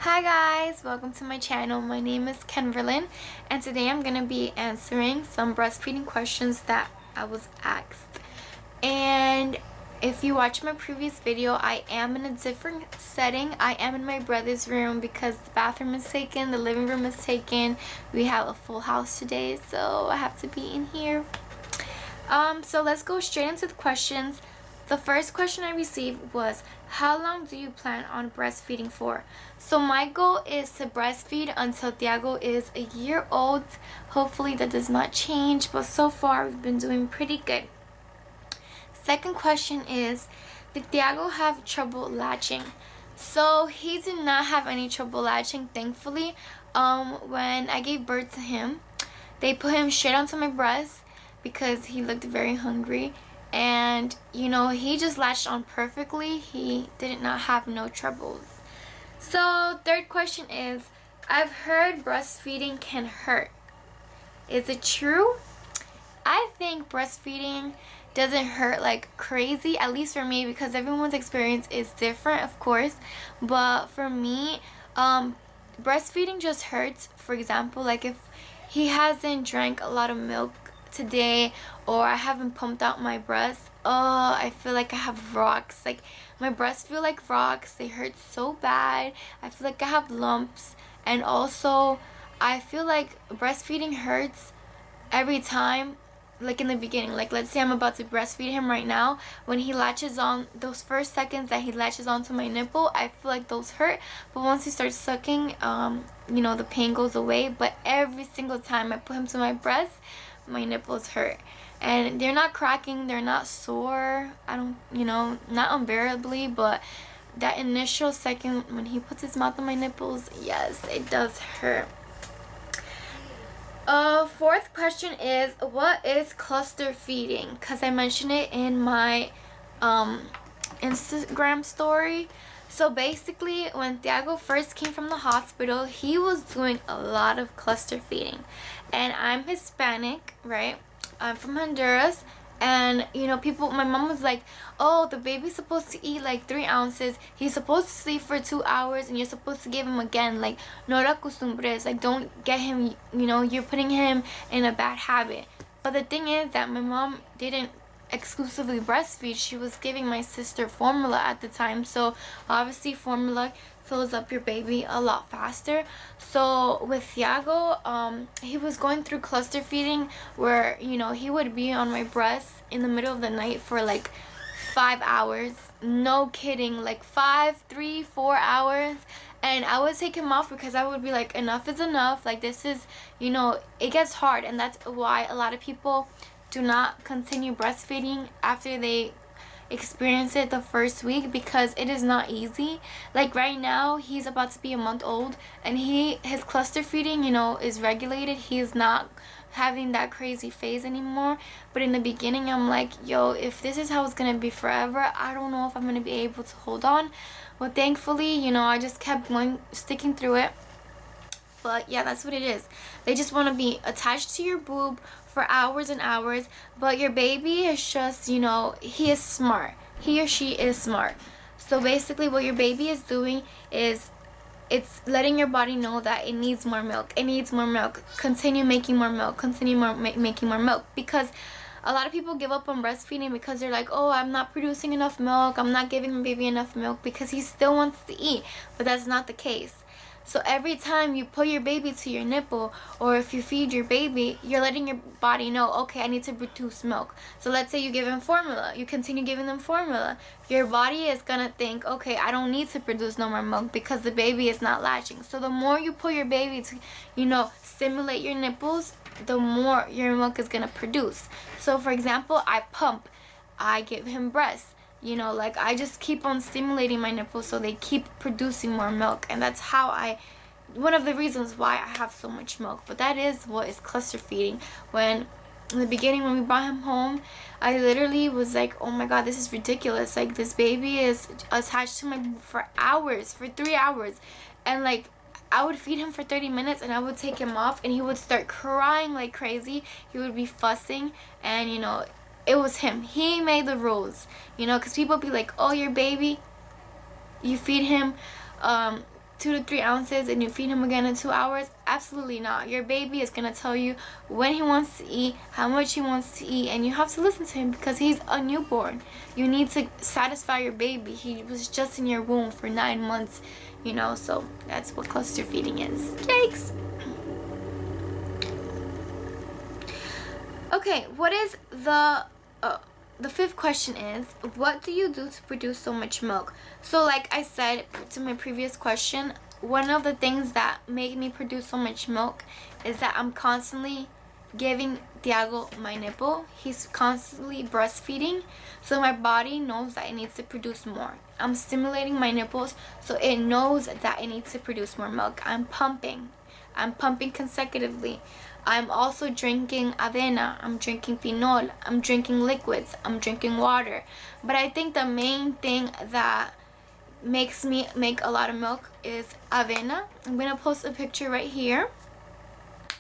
Hi guys, welcome to my channel. My name is Kenverlyn and today I'm going to be answering some breastfeeding questions that I was asked. And if you watch my previous video, I am in a different setting. I am in my brother's room because the bathroom is taken, the living room is taken. We have a full house today, so I have to be in here. So let's go straight into the questions. The first question I received was, how long do you plan on breastfeeding for? So my goal is to breastfeed until Thiago is a year old. Hopefully that does not change, but so far we've been doing pretty good. Second question is, did Thiago have trouble latching? So he did not have any trouble latching, thankfully. When I gave birth to him, they put him straight onto my breast because he looked very hungry. And you know, he just latched on perfectly. He did not have no troubles. So third question is, I've heard breastfeeding can hurt. Is it true? I think breastfeeding doesn't hurt like crazy, at least for me, because everyone's experience is different, of course. But for me, breastfeeding just hurts. For example, like if he hasn't drank a lot of milk today, or I haven't pumped out my breast, I feel like I have rocks. Like my breasts feel like rocks. They hurt so bad. I feel like I have lumps. And also I feel like breastfeeding hurts every time, like in the beginning. Like let's say I'm about to breastfeed him right now. When he latches on, those first seconds that he latches onto my nipple, I feel like those hurt. But once he starts sucking, you know, the pain goes away. But every single time I put him to my breast, my nipples hurt. And they're not cracking, they're not sore. I don't, you know, not unbearably, but that initial second when he puts his mouth on my nipples, yes, it does hurt. Fourth question is, what is cluster feeding? Because I mentioned it in my Instagram story. So basically, when Thiago first came from the hospital, he was doing a lot of cluster feeding. And I'm Hispanic, right? I'm from Honduras. And you know, people, my mom was like, oh, the baby's supposed to eat like 3 ounces. He's supposed to sleep for 2 hours and you're supposed to give him again. Like, no te acostumbres. Like, don't get him, you know, you're putting him in a bad habit. But the thing is that my mom didn't exclusively breastfeed. She was giving my sister formula at the time. So obviously formula fills up your baby a lot faster. So with Thiago, he was going through cluster feeding where, you know, he would be on my breast in the middle of the night for like 5 hours. No kidding, like 5, 3, 4 hours. And I would take him off because I would be like, enough is enough. Like, this is, you know, it gets hard. And that's why a lot of people do not continue breastfeeding after they experience it the first week, because it is not easy. Like right now, he's about to be a month old and his cluster feeding, you know, is regulated. He's not having that crazy phase anymore. But in the beginning, I'm like, yo, if this is how it's gonna be forever, I don't know if I'm gonna be able to hold on. But thankfully, you know, I just kept going, sticking through it. But yeah, that's what it is. They just want to be attached to your boob for hours and hours. But your baby is just, you know, he is smart. He or she is smart. So basically what your baby is doing is it's letting your body know that it needs more milk. It needs more milk. Continue making more milk. Continue making more milk. Because a lot of people give up on breastfeeding because they're like, oh, I'm not producing enough milk. I'm not giving my baby enough milk, because he still wants to eat. But that's not the case. So every time you put your baby to your nipple, or if you feed your baby, you're letting your body know, okay, I need to produce milk. So let's say you give him formula. You continue giving them formula. Your body is going to think, okay, I don't need to produce no more milk because the baby is not latching. So the more you put your baby to, you know, stimulate your nipples, the more your milk is going to produce. So for example, I pump. I give him breast. You know, like I just keep on stimulating my nipples so they keep producing more milk. And that's how one of the reasons why I have so much milk. But that is what is cluster feeding. When in the beginning, when we brought him home, I literally was like, oh my god, this is ridiculous. Like, this baby is attached to my boob for hours, for 3 hours. And like, I would feed him for 30 minutes and I would take him off and he would start crying like crazy. He would be fussing, and you know, it was him. He made the rules, you know, because people be like, oh, your baby, you feed him 2 to 3 ounces and you feed him again in 2 hours? Absolutely not. Your baby is going to tell you when he wants to eat, how much he wants to eat, and you have to listen to him because he's a newborn. You need to satisfy your baby. He was just in your womb for 9 months, you know, so that's what cluster feeding is. Yikes. Okay, what is the fifth question is, what do you do to produce so much milk? So like I said to my previous question, one of the things that make me produce so much milk is that I'm constantly giving Tiago my nipple. He's constantly breastfeeding, so my body knows that it needs to produce more. I'm stimulating my nipples so it knows that it needs to produce more milk. I'm pumping consecutively. I'm also drinking avena, I'm drinking pinol, I'm drinking liquids, I'm drinking water. But I think the main thing that makes me make a lot of milk is avena. I'm going to post a picture right here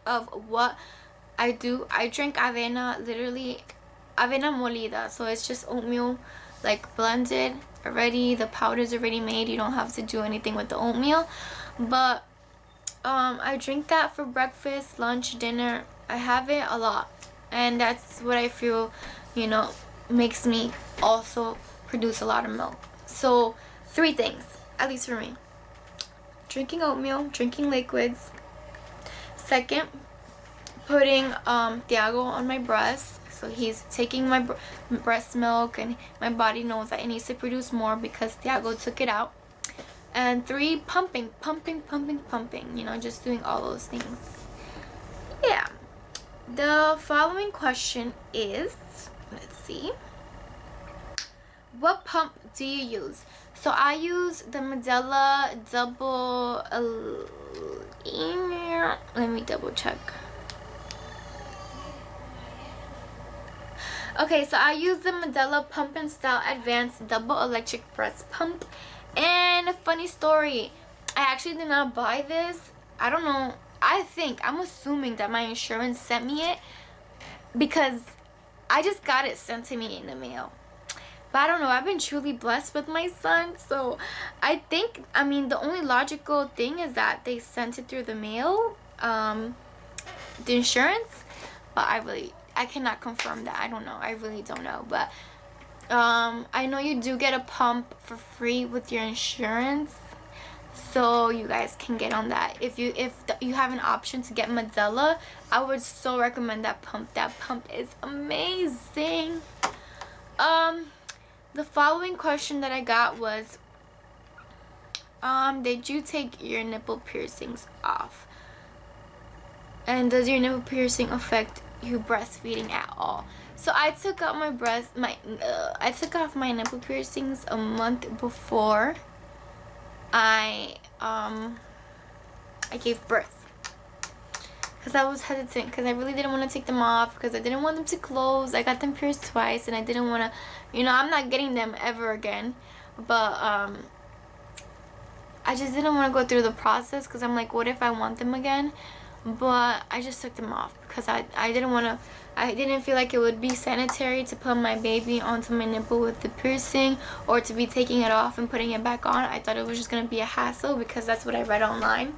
of what I do. I drink avena, literally avena molida. So it's just oatmeal like blended already. The powder's already made. You don't have to do anything with the oatmeal. But I drink that for breakfast, lunch, dinner. I have it a lot, and that's what I feel, you know, makes me also produce a lot of milk. So 3 things, at least for me: drinking oatmeal, drinking liquids. Second, putting Tiago on my breast, so he's taking my breast milk, and my body knows that it needs to produce more because Tiago took it out. And 3, pumping, you know, just doing all those things. Yeah. The following question is, let's see, what pump do you use? So I use the Medela double, let me double check. Okay, so I use the Medela Pump and Style Advanced Double Electric Breast Pump. And a funny story, I actually did not buy this. I don't know. I'm assuming that my insurance sent me it because I just got it sent to me in the mail. But I don't know. I've been truly blessed with my son. So I mean, the only logical thing is that they sent it through the mail, the insurance. But I cannot confirm that. I don't know. I really don't know. But I know you do get a pump for free with your insurance, so you guys can get on that. If you have an option to get Medela, I would so recommend that pump. That pump is amazing. The following question that I got was, did you take your nipple piercings off? And does your nipple piercing affect you breastfeeding at all? So I took out I took off my nipple piercings a month before I gave birth, because I was hesitant, because I really didn't want to take them off, because I didn't want them to close. I got them pierced twice, and I didn't want to, you know, I'm not getting them ever again. But I just didn't want to go through the process, because I'm like, what if I want them again? But I just took them off because I didn't feel like it would be sanitary to put my baby onto my nipple with the piercing, or to be taking it off and putting it back on. I thought it was just going to be a hassle, because that's what I read online.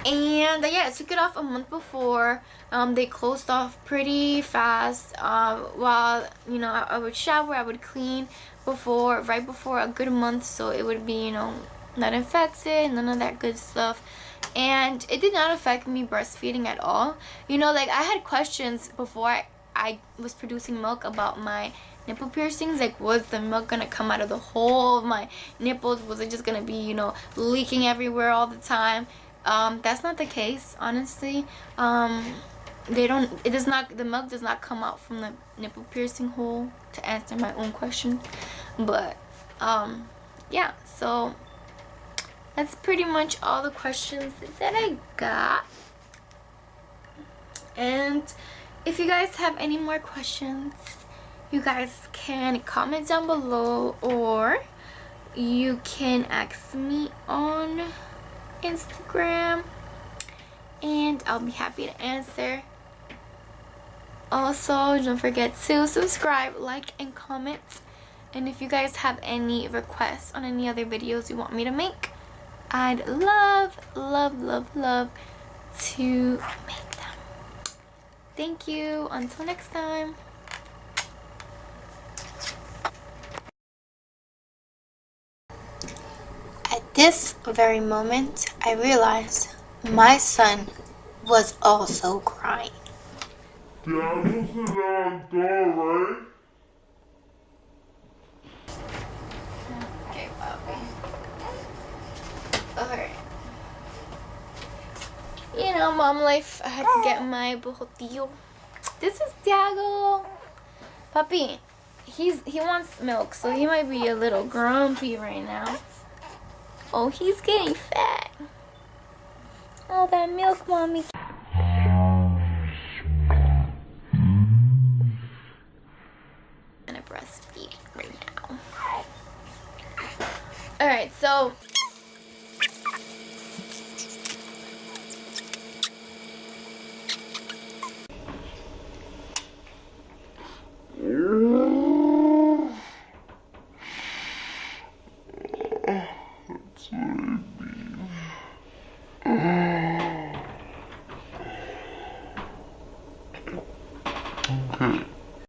And yeah, I took it off a month before. They closed off pretty fast. While, you know, I would shower, I would clean right before a good month, so it would be, you know, not infected, none of that good stuff. And it did not affect me breastfeeding at all. You know, like, I had questions before I was producing milk about my nipple piercings. Like, was the milk gonna come out of the hole of my nipples? Was it just gonna be, you know, leaking everywhere all the time? That's not the case, honestly. The milk does not come out from the nipple piercing hole, to answer my own question. But yeah, so that's pretty much all the questions that I got. And if you guys have any more questions, you guys can comment down below, or you can ask me on Instagram, and I'll be happy to answer. Also, don't forget to subscribe, like, and comment. And if you guys have any requests on any other videos you want me to make, I'd love, love, love, love to make them. Thank you. Until next time. At this very moment, I realized my son was also crying. Okay, Bobby. Alright. You know, mom life, I had to get my bujotillo. This is Tiago. Puppy, he wants milk, so he might be a little grumpy right now. Oh, he's getting fat. Oh, that milk, mommy. I'm gonna breastfeed right now. Alright, so